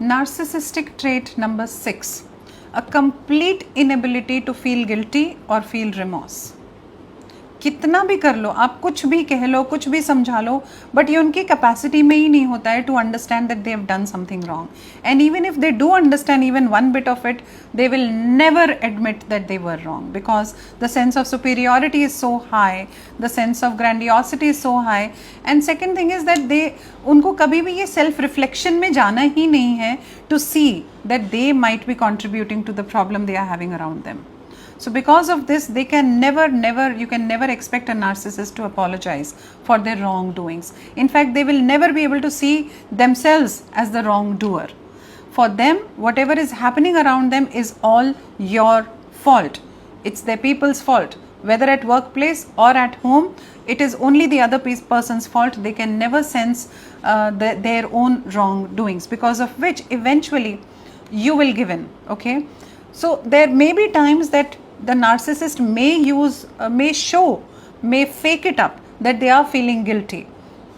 Narcissistic trait number 6, a complete inability to feel guilty or feel remorse. कितना भी कर लो, आप कुछ भी कह लो, कुछ भी समझा लो, बट ये उनकी कैपेसिटी में ही नहीं होता है to understand that they have done something wrong. And even if they do understand even one bit of it, they will never admit that they were wrong, because the sense of superiority is so high, the sense of grandiosity is so high. And second thing is that उनको कभी भी ये self reflection में जाना ही नहीं है to see that they might be contributing to the problem they are having around them. So because of this, they can you can never expect a narcissist to apologize for their wrongdoings. In fact, they will never be able to see themselves as the wrongdoer. For them, whatever is happening around them is all your fault. It's their people's fault. Whether at workplace or at home, it is only the other person's fault. They can never sense their own wrongdoings, because of which eventually you will give in. Okay, so there may be times that the narcissist may fake it up that they are feeling guilty,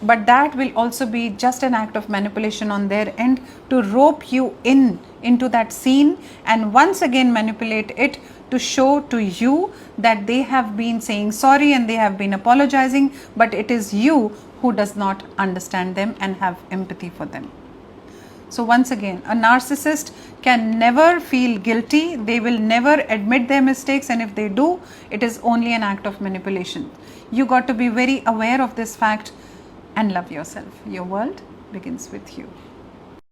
but that will also be just an act of manipulation on their end to rope you into that scene and once again manipulate it to show to you that they have been saying sorry and they have been apologizing, but it is you who does not understand them and have empathy for them. So once again, a narcissist can never feel guilty, they will never admit their mistakes, and if they do, it is only an act of manipulation. You got to be very aware of this fact and love yourself. Your world begins with you.